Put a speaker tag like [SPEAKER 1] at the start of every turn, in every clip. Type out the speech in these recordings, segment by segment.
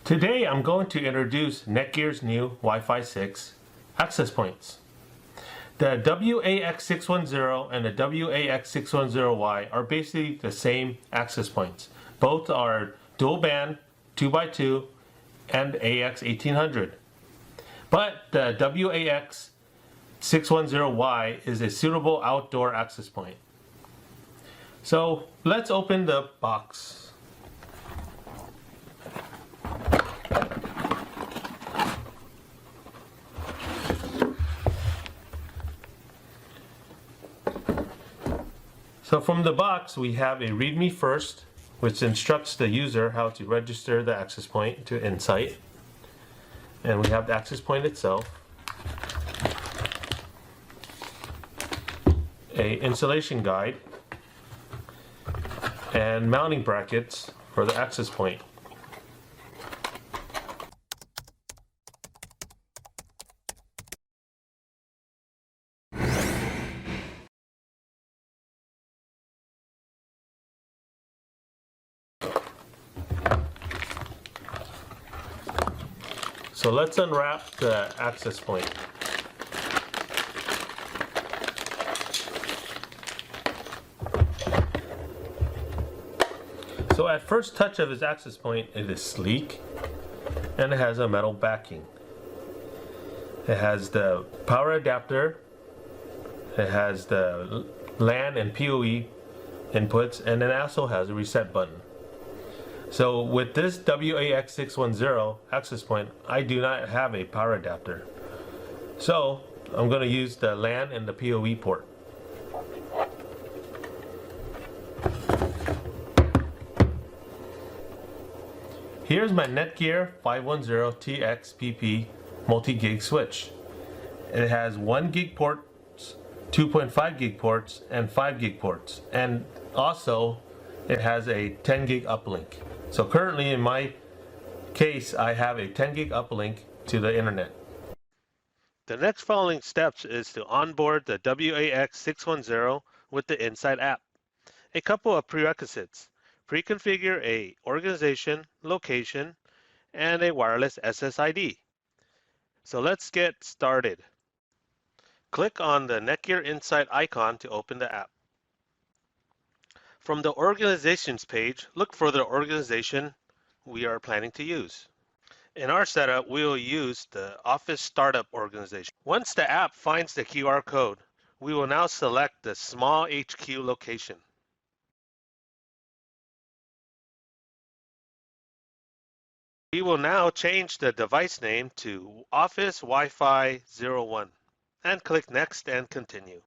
[SPEAKER 1] Today I'm going to introduce Netgear's new Wi-Fi 6 access points. The Wax610 and the Wax610Y are basically the same access points. Both are dual band, 2x2, and Ax1800. But the Wax610Y is a suitable outdoor access point. So let's open the box. So from the box we have a README first, which instructs the user how to register the access point to Insight. And we have the access point itself, a installation guide, and mounting brackets for the access point. So let's unwrap the access point. So at first touch of its access point, it is sleek and it has a metal backing. It has the power adapter, it has the LAN and PoE inputs, and it also has a reset button. So with this Wax610 access point, I do not have a power adapter. So I'm going to use the LAN and the PoE port. Here's my NETGEAR 510TX-PP multi-gig switch. It has 1 gig ports, 2.5 gig ports, and 5 gig ports. And also it has a 10 gig uplink. So currently in my case, I have a 10 gig uplink to the internet. The next following steps is to onboard the Wax610 with the Insight app. A couple of prerequisites: pre-configure a organization, location, and a wireless SSID. So let's get started. Click on the NETGEAR Insight icon to open the app. From the organizations page, look for the organization we are planning to use. In our setup, we will use the Office Startup organization. Once the app finds the QR code, we will now select the small HQ location. We will now change the device name to Office Wi-Fi 01 and click Next and Continue.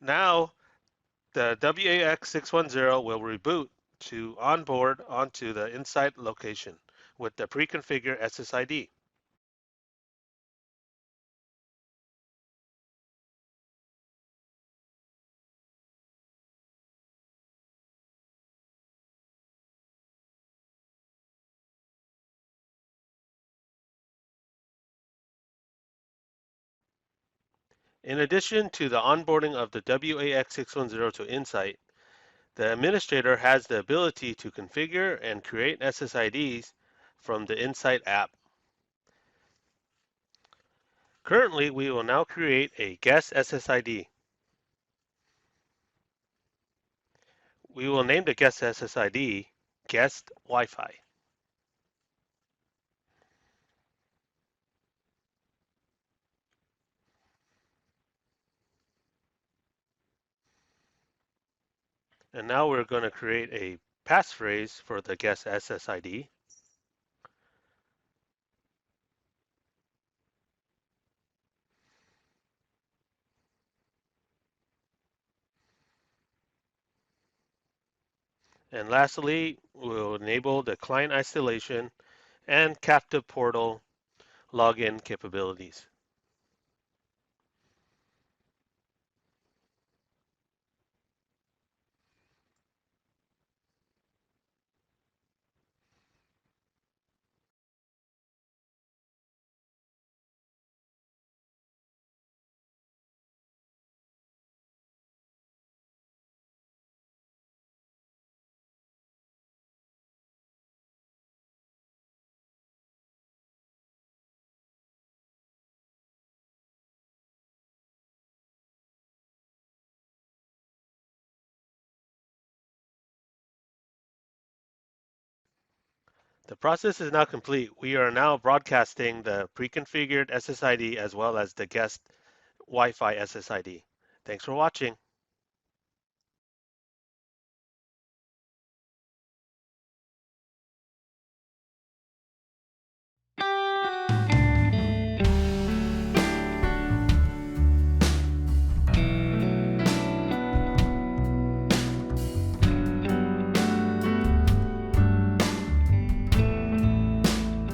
[SPEAKER 1] Now the Wax610 will reboot to onboard onto the Insight location with the pre-configured SSID. In addition to the onboarding of the Wax610 to Insight, the administrator has the ability to configure and create SSIDs from the Insight app. Currently, we will now create a guest SSID. We will name the guest SSID Guest Wi-Fi. And now we're going to create a passphrase for the guest SSID. And lastly, we'll enable the client isolation and captive portal login capabilities. The process is now complete. We are now broadcasting the pre-configured SSID as well as the guest Wi-Fi SSID. Thanks for watching.